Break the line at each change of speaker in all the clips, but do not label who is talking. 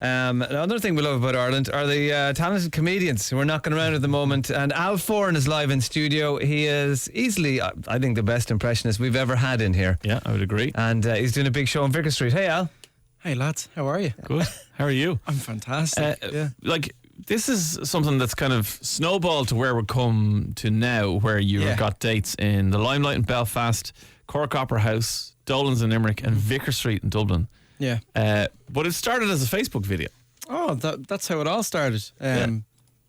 Another thing we love about Ireland are the talented comedians who are knocking around at the moment. And Al Foran is live in studio. He is easily, I think, the best impressionist we've ever had in here.
Yeah, I would agree.
And he's doing a big show on Vicar Street. Hey, Al.
Hey, lads. How are you?
Good. How are you?
I'm fantastic.
Like, this is something that's kind of snowballed to where we've come to now, where you've got dates in the Limelight in Belfast, Cork Opera House, Dolan's in Limerick, and Vicar Street in Dublin.
Yeah.
But it started as a Facebook video.
Oh, that's how it all started.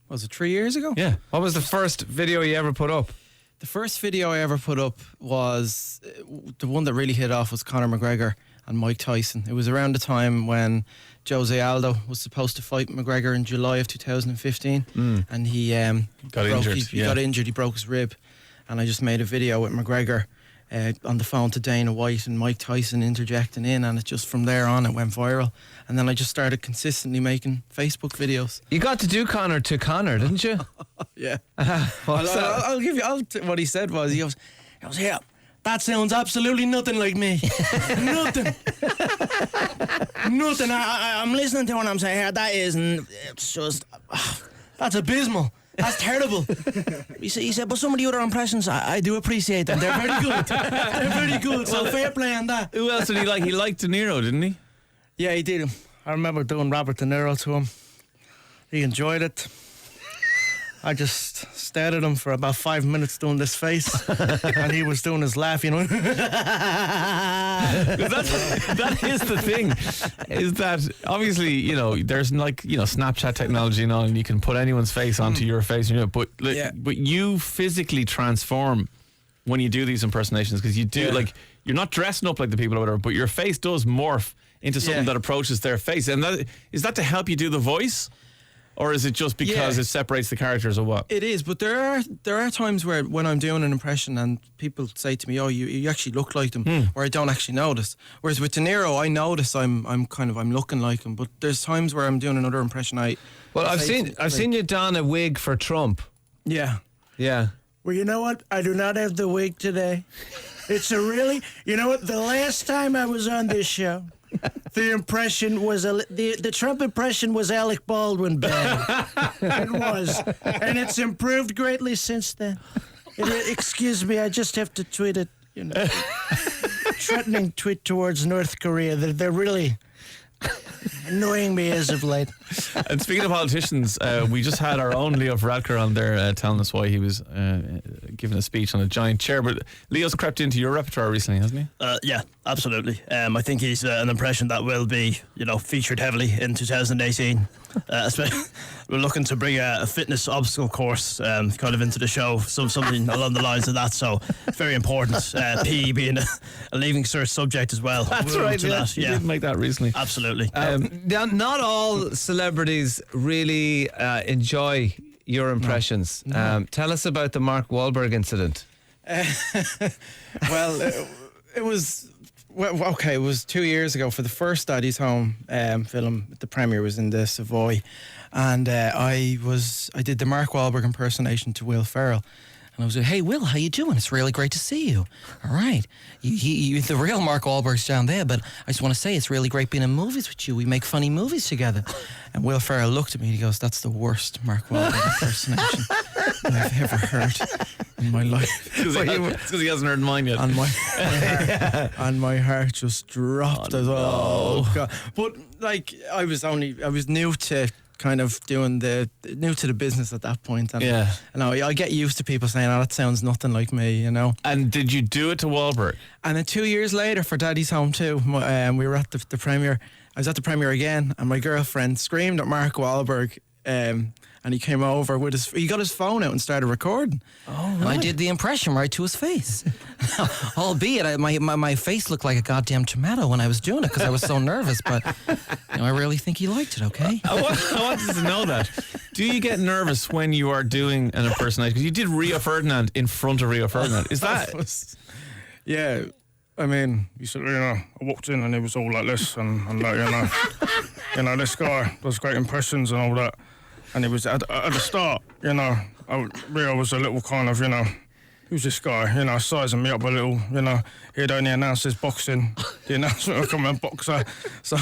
Was it 3 years ago?
Yeah.
What was the first video you ever put up?
The first video I ever put up was the one that really hit off was Conor McGregor and Mike Tyson. It was around the time when Jose Aldo was supposed to fight McGregor in July of 2015, and he
got injured.
He got injured. He broke his rib, and I just made a video with McGregor on the phone to Dana White and Mike Tyson interjecting in, and it just from there on it went viral. And then I just started consistently making Facebook videos.
You got to do Conor to Conor, didn't you?
Yeah.
I'll
give you. What he said was, he goes, "Yeah, that sounds absolutely nothing like me. Nothing. Nothing. I'm listening to what I'm saying here. That isn't. It's just. That's abysmal. That's terrible." He said, but some of the other impressions, I do appreciate them. They're very good. They're very good. So fair play on that.
Who else did he like? He liked De Niro, didn't he?
Yeah, he did. I remember doing Robert De Niro to him. He enjoyed it. I just stared at him for about 5 minutes doing this face, and he was doing his laugh, you know.
That is the thing, is that obviously, you know, there's like, you know, Snapchat technology and all, and you can put anyone's face onto your face, you know, but you physically transform when you do these impersonations, because you do like, you're not dressing up like the people or whatever, but your face does morph into something that approaches their face. And is that to help you do the voice? Or is it just because it separates the characters, or what?
It is, but there are times where when I'm doing an impression and people say to me, "Oh, you actually look like them," where I don't actually notice. Whereas with De Niro, I notice I'm looking like him. But there's times where I'm doing another impression.
I've seen you don a wig for Trump.
Yeah.
Well, you know what? I do not have the wig today. It's a really, you know what? The last time I was on this show, the impression was the Trump impression was Alec Baldwin bad. It was, and it's improved greatly since then. Excuse me, I just have to tweet it. You know, threatening tweet towards North Korea. They're really annoying me as of late.
And speaking of politicians, we just had our own Leo Varadkar on there telling us why he was giving a speech on a giant chair. But Leo's crept into your repertoire recently, hasn't he?
Yeah, absolutely. I think he's an impression that will be, you know, featured heavily in 2018. Especially, we're looking to bring a fitness obstacle course kind of into the show, something along the lines of that. So it's very important. PE being a leaving cert subject as well.
That's right. You did make that recently.
Absolutely.
Not all celebrities really enjoy your impressions.
No.
Tell us about the Mark Wahlberg incident.
Well, it was. Well, okay, it was 2 years ago for the first Daddy's Home film. The premiere was in the Savoy, and I did the Mark Wahlberg impersonation to Will Ferrell. And I was like, "Hey, Will, how you doing? It's really great to see you. All right, you the real Mark Wahlberg's down there, but I just want to say it's really great being in movies with you. We make funny movies together." And Will Ferrell looked at me and he goes, "That's the worst Mark Wahlberg impersonation I've ever heard in my life."
Because he hasn't heard mine yet.
And my heart just dropped. Oh God! But like, I was new to kind of new to the business at that point. And you know, I get used to people saying, "Oh, that sounds nothing like me," you know.
And did you do it to Wahlberg?
And then 2 years later for Daddy's Home 2, we were at the premiere. I was at the premiere again, and my girlfriend screamed at Mark Wahlberg. And he came over he got his phone out and started recording.
Oh, really?
And I did the impression right to his face. Albeit, my face looked like a goddamn tomato when I was doing it because I was so nervous. But you know, I really think he liked it, okay?
I wanted to know that. Do you get nervous when you are doing an impersonation? Because you did Rio Ferdinand in front of Rio Ferdinand. Is that...
Yeah. I mean, you said, you know, I walked in and it was all like this and like, you know, this guy does great impressions and all that. And it was at the start, you know, Rio was a little kind of, you know,
who's this guy? You know, sizing me up a little. You know, he'd only announced his boxing. The announcement would come a boxer. So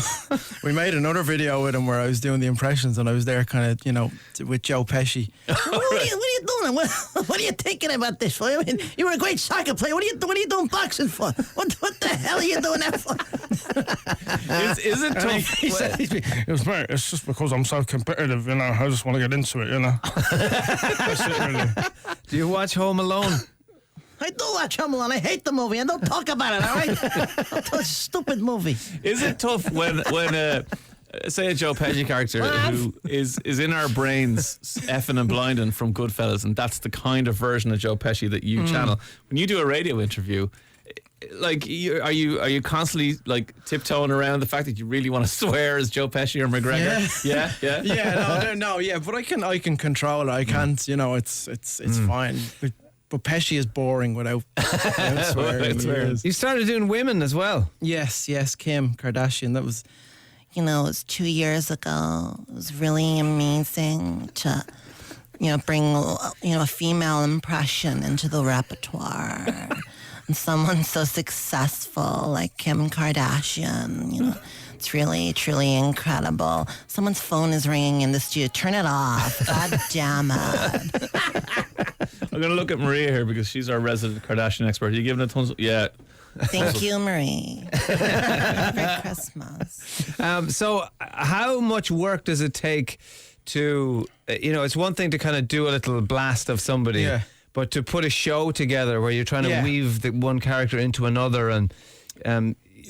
we made another video with him where I was doing the impressions, and I was there kind of, you know, with Joe Pesci.
What are you doing? What are you thinking about this for? I mean, you were a great soccer player. What are you doing boxing for? What the hell are you doing that for?
Is it tough?
He said, mate, it's just because I'm so competitive, you know, I just want to get into it, you know. That's it, really.
Do you watch Home Alone?
I do watch Home Alone. I hate the movie, and don't talk about it, all right? It's a stupid movie.
Is it tough when say a Joe Pesci character who is in our brains effing and blinding from Goodfellas, and that's the kind of version of Joe Pesci that you channel. When you do a radio interview, like, are you constantly like tiptoeing around the fact that you really want to swear as Joe Pesci or McGregor? Yeah.
No, but I can control it. I can't, you know, it's fine. But Pesci is boring without swearing.
You started doing women as well.
Yes, Kim Kardashian. That was,
you know, it was 2 years ago. It was really amazing to, you know, bring, you know, a female impression into the repertoire. And someone so successful like Kim Kardashian, you know, it's really, truly incredible. Someone's phone is ringing in the studio. Turn it off. God damn it.
I'm going to look at Maria here because she's our resident Kardashian expert. Are you giving it tons? Yeah.
Thank you, Marie. Merry Christmas.
So how much work does it take to, you know, it's one thing to kind of do a little blast of somebody, but to put a show together where you're trying to weave the one character into another, and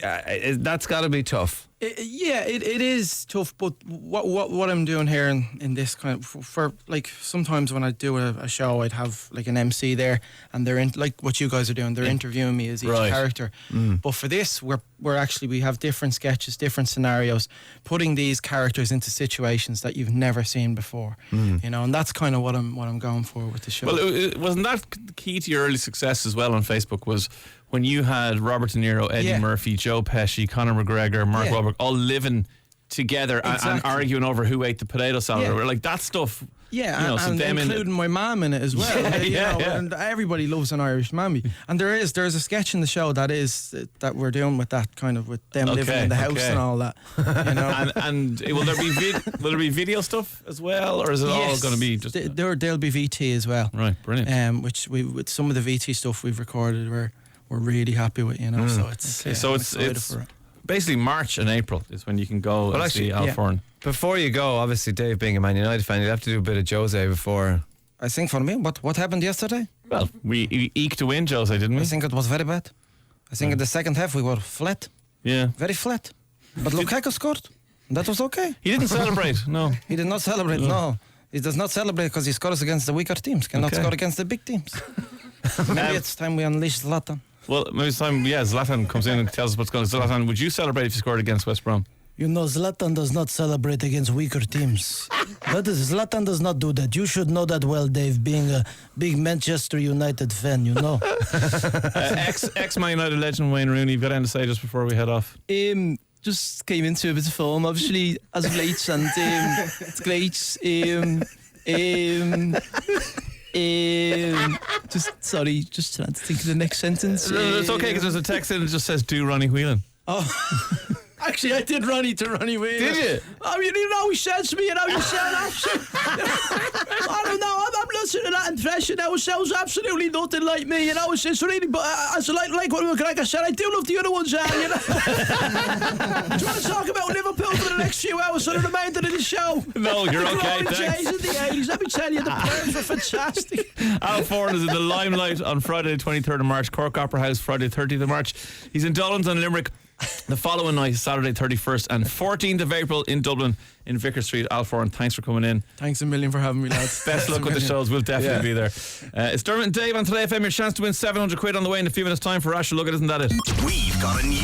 that's got to be tough.
It is tough, but what I'm doing here in this kind of for like, sometimes when I do a show, I'd have like an MC there, and they're in, like what you guys are doing, they're interviewing me as each character. But for this, we have different sketches, different scenarios, putting these characters into situations that you've never seen before. You know, and that's kind of what I'm going for with the show.
Well, wasn't that key to your early success as well on Facebook? Was when you had Robert De Niro, Eddie Murphy, Joe Pesci, Conor McGregor, Mark Wahlberg all living together and arguing over who ate the potato salad, or like that stuff.
Yeah,
you know,
and including my mum in it as well. And everybody loves an Irish mammy. And there's a sketch in the show that we're doing with that, kind of with them living in the house and all that. You know,
and will there be video stuff as well, or is it all going to be just?
There'll be VT as well.
Right, brilliant.
Which with some of the VT stuff we've recorded, we're really happy with. You know, so it's
basically March and April is when you can go and see Al Foran.
Before you go, obviously, Dave being a Man United fan, you'd have to do a bit of Jose before.
I think for me, what happened yesterday?
Well, we eked a win, Jose, didn't we?
I think it was very bad. I think in the second half we were flat.
Yeah.
Very flat. But Lukaku scored. That was okay.
He didn't celebrate, no.
He did not celebrate, no. He does not celebrate because he scores against the weaker teams, cannot score against the big teams. Maybe it's time we unleash Zlatan.
Well, maybe it's time, Zlatan comes in and tells us what's going on. Zlatan, would you celebrate if you scored against West Brom?
You know, Zlatan does not celebrate against weaker teams. Zlatan does not do that. You should know that well, Dave, being a big Manchester United fan, you know.
Ex-Man United legend Wayne Rooney, you've got anything to say just before we head off?
Just came into a bit of form, obviously, as of late, and it's great. Just trying to think of the next sentence.
No, it's okay, because there's a text in that just says, do Ronnie Whelan.
Oh. Actually, I did Ronnie Whelan.
Did you?
I mean, you know, he says to me, you know, you sound absolutely... I don't know, I'm listening to that impression now. It sounds absolutely nothing like me, you know. It's really... But like what McGregor said, I do love the other ones, you know. Do you want to talk about Liverpool for the next few hours for the remainder of the show?
No, you're okay,
thanks.
thanks.
In the 80s, let me tell you, the players were fantastic.
Al Foran is in the limelight on Friday the 23rd of March, Cork Opera House, Friday the 30th of March. He's in Dollins and Limerick the following night, Saturday 31st and 14th of April in Dublin in Vicar Street. Al Foran, thanks for coming in.
Thanks a million for having me, lads.
Best luck with the shows, we'll definitely be there. It's Dermot and Dave on Today FM. Your chance to win £700 on the way in a few minutes' time for Asher. Look, isn't that it?
We've got a new